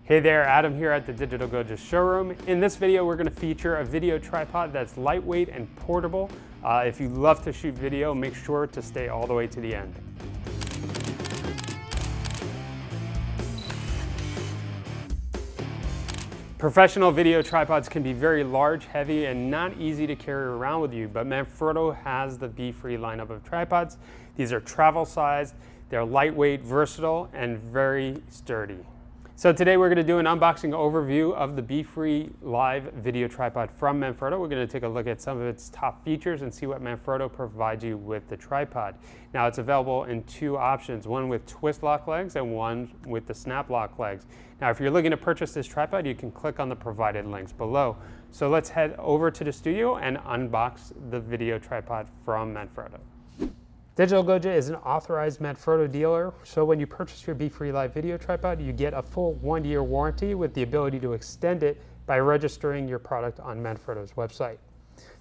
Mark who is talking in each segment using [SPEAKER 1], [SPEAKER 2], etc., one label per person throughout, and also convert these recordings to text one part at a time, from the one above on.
[SPEAKER 1] Hey there, Adam here at the Digital Goja showroom. In this video, we're going to feature a video tripod that's lightweight and portable. If you love to shoot video, make sure to stay all the way to the end. Professional video tripods can be very large, heavy, and not easy to carry around with you, but Manfrotto has the Befree lineup of tripods. These are travel sized, they're lightweight, versatile, and very sturdy. So today we're going to do an unboxing overview of the Befree Live video tripod from Manfrotto. We're going to take a look at some of its top features and see what Manfrotto provides you with the tripod. Now it's available in two options, one with twist lock legs and one with the snap lock legs. Now if you're looking to purchase this tripod, you can click on the provided links below. So let's head over to the studio and unbox the video tripod from Manfrotto. Digital Goja is an authorized Manfrotto dealer, so when you purchase your Befree Live video tripod, you get a full 1-year warranty with the ability to extend it by registering your product on Manfrotto's website.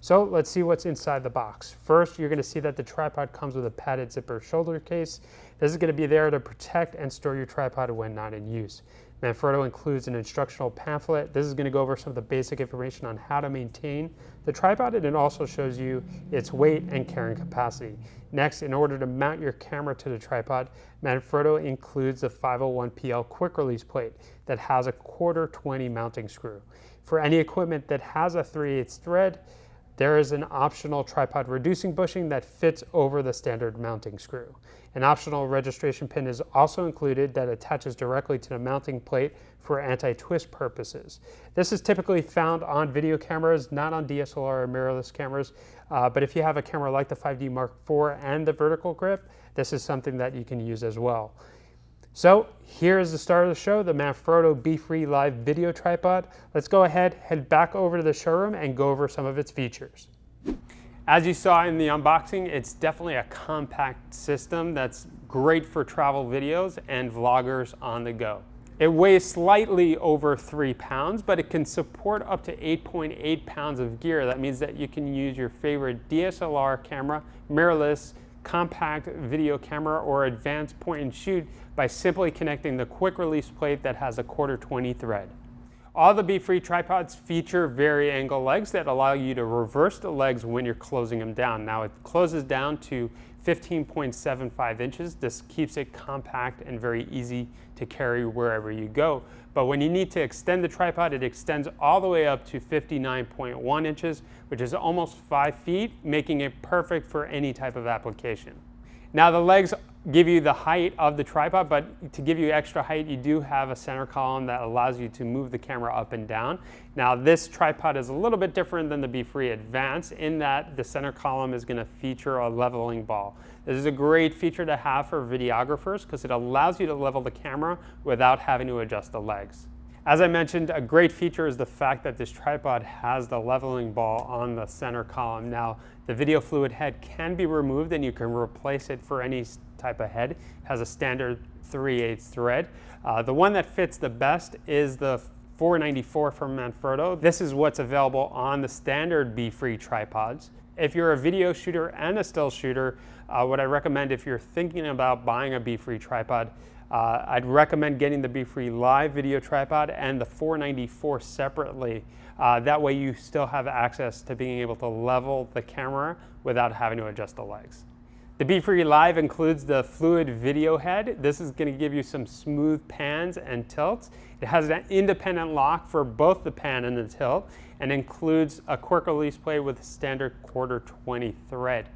[SPEAKER 1] So let's see what's inside the box. First, you're going to see that the tripod comes with a padded zipper shoulder case. This is going to be there to protect and store your tripod when not in use. Manfrotto includes an instructional pamphlet. This is going to go over some of the basic information on how to maintain the tripod, and it also shows you its weight and carrying capacity. Next, in order to mount your camera to the tripod, Manfrotto includes a 501PL quick release plate that has a 1/4 20 mounting screw. For any equipment that has a 3/8 thread, there is an optional tripod reducing bushing that fits over the standard mounting screw. An optional registration pin is also included that attaches directly to the mounting plate for anti-twist purposes. This is typically found on video cameras, not on DSLR or mirrorless cameras, but if you have a camera like the 5D Mark IV and the vertical grip, this is something that you can use as well. So here's the start of the show, the Manfrotto Befree Live video tripod. Let's go ahead, head back over to the showroom and go over some of its features. As you saw in the unboxing, it's definitely a compact system that's great for travel videos and vloggers on the go. It weighs slightly over 3 pounds, but it can support up to 8.8 pounds of gear. That means that you can use your favorite DSLR camera, mirrorless, compact video camera, or advanced point and shoot by simply connecting the quick release plate that has a 1/4 20 thread. All the Befree tripods feature vari-angle legs that allow you to reverse the legs when you're closing them down. Now it closes down to 15.75 inches. This keeps it compact and very easy to carry wherever you go. But when you need to extend the tripod, it extends all the way up to 59.1 inches, which is almost 5 feet, making it perfect for any type of application. Now the legs give you the height of the tripod, but to give you extra height, you do have a center column that allows you to move the camera up and down. Now this tripod is a little bit different than the Befree Advance in that the center column is going to feature a leveling ball. This is a great feature to have for videographers because it allows you to level the camera without having to adjust the legs. As I mentioned, a great feature is the fact that this tripod has the leveling ball on the center column. Now, the video fluid head can be removed and you can replace it for any type of head. It has a standard 3/8 thread. The one that fits the best is the 494 from Manfrotto. This is what's available on the standard Befree tripods. If you're a video shooter and a still shooter, what I recommend if you're thinking about buying a Befree tripod, I'd recommend getting the Befree Live video tripod and the 494 separately. That way you still have access to being able to level the camera without having to adjust the legs. The Befree Live includes the fluid video head. This is going to give you some smooth pans and tilts. It has an independent lock for both the pan and the tilt, and includes a quick release plate with a standard 1/4 20 thread.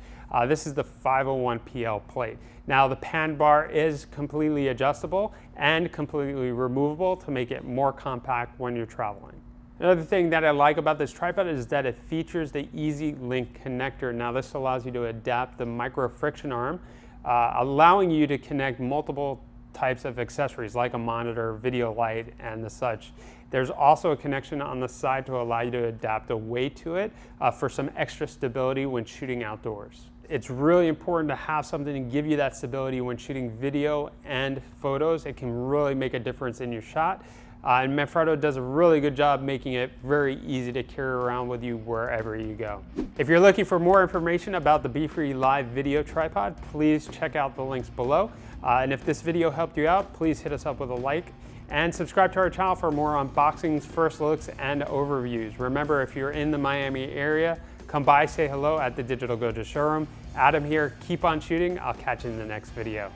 [SPEAKER 1] This is the 501PL plate. Now the pan bar is completely adjustable and completely removable to make it more compact when you're traveling. Another thing that I like about this tripod is that it features the Easy Link connector. Now this allows you to adapt the micro friction arm, allowing you to connect multiple types of accessories like a monitor, video light, and the such. There's also a connection on the side to allow you to adapt the weight to it for some extra stability when shooting outdoors. It's really important to have something to give you that stability when shooting video and photos. It can really make a difference in your shot. And Manfrotto does a really good job making it very easy to carry around with you wherever you go. If you're looking for more information about the Befree Live video tripod, please check out the links below. And if this video helped you out, please hit us up with a like And subscribe to our channel for more unboxings, first looks, and overviews. Remember, if you're in the Miami area, come by, say hello at the Digital Gojo showroom. Adam here, keep on shooting. I'll catch you in the next video.